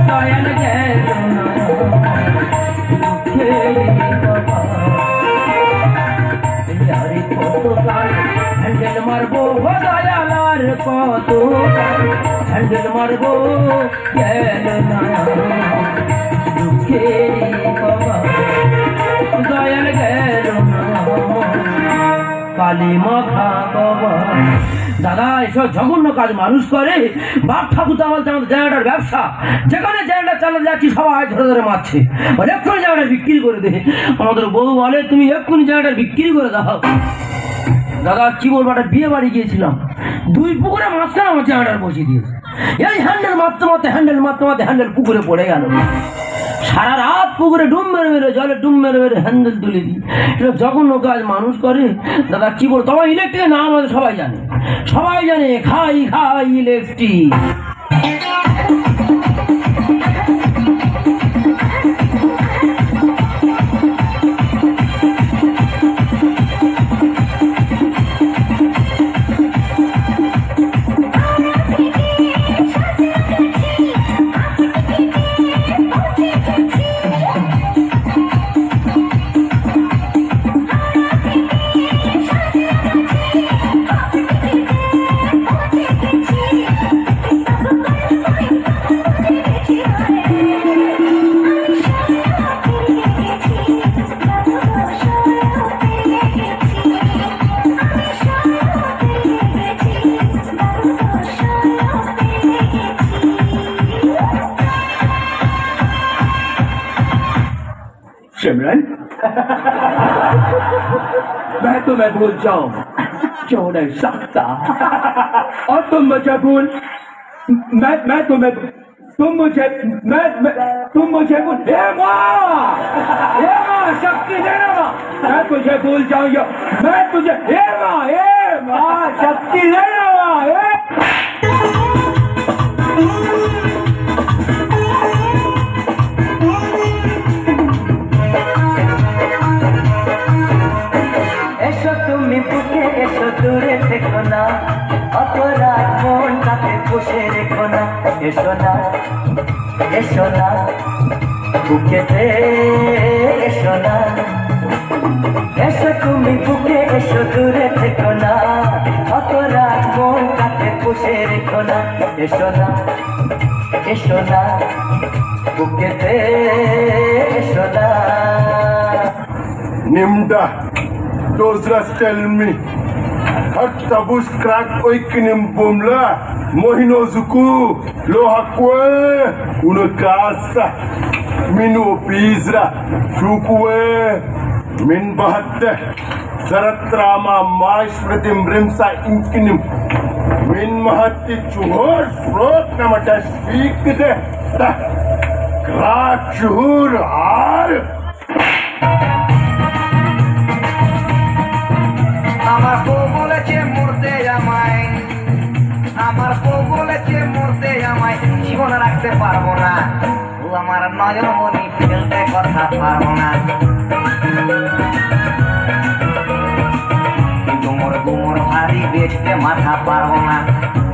দয়াল গেল না হ্যান্ডেল মারবো দয়ালার কত হ্যান্ডেল মারবো গেল না দুঃখে বাবা দয়াল গেল না কালী মাথা বাবা। দাদা এসব জঘন্য কাজ মানুষ করে। বাপ ঠাকুর তো আমাদের জায়গাটার ব্যবসা, যেখানে জায়গাটা চালাতে যাচ্ছি সবাই ধরে ধরে মারছে, এক্ষুনি জায়গাটা বিক্রি করে দে। আমাদের বউ বলে তুমি এক্ষুনি জায়গাটা বিক্রি করে দাও। দাদা কি বলবো, একটা বিয়ে বাড়ি গিয়েছিলাম, 2 পুকুরে মাঝখানে আমার জায়গাটার বসিয়ে দিয়েছে। এই হ্যান্ডেল মারতে মারতে হ্যান্ডেল পুকুরে পড়ে গেল। সারা রাত পুকুরে ডুব মেরে মেরে জলে ডুব মেরে মেরে হ্যান্ডেল তুলে দিই। এটা জঘন্য কাজ মানুষ করে। দাদা কি বল, তোমার ইলেকট্রিকের নাম আমাদের সবাই জানে, খাই খাই ইলেকট্রিক। सिमरन मैं तुम्हें भूल जाऊं क्यों नहीं सकता, और तुम मुझे भूल मैं तुम्हें तुम मुझे भूल। हे माँ शक्ति देना माँ, मैं तुझे भूल जाऊंगा, मैं तुझे हे माँ शक्ति देना माँ। দূরে থেকো না, অপরাধ মন তাতে বসে রেখো না। এসো না বুকেতে এসো না, এসো তুমি বুকে এসো, দূরে থেকো না, অপরাধ মন তাতে বসে রেখো না। এসো না বুকেতে এসো না। Nimda, those rats tell me. Hak tabus crack oikinim bumla, mohino zuku, lo hakwe, uno casa, minu pizra, chukwe, min bahatte, zaratrama mais pratim rimsa inkinim, min mahatti chuhor, frot namata speak de, ta, crack chuhur har. আমার বউ বলেছে মরতে আমায়, আমার বউ বলেছে মরতে আমায়, জীবন রাখতে পারবো না, ও আমার নয়ন মনি ফেলতে কথা পারবো না। কিন্তু মোর গুমর ভারী বেচতে মাথা পারবো না,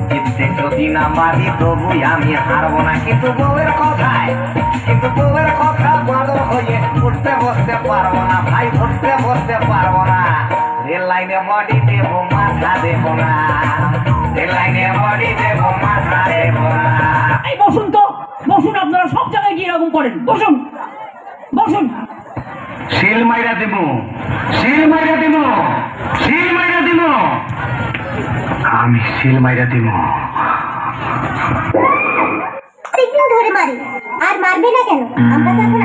জিততে যদি না পারি তবুই আমি হারবো না। কিন্তু বউয়ের কথা বাঁদর হয়ে উঠতে বসতে পারবো না ভাই, উঠতে বসতে পারবো না। রেল লাইনে বডি দেবো মাথা দেবো না, রেল লাইনে বডি দেবো মাথা দেবো না। এই বসুন তো, বসুন, আপনারা সব জায়গায় গিয়ে এরকম করেন, বসুন। শিল মাইরা দেব, আমি শিল মাইরা দেব। ধরে মারি আর মারবে না কেন? আমরা তো এখন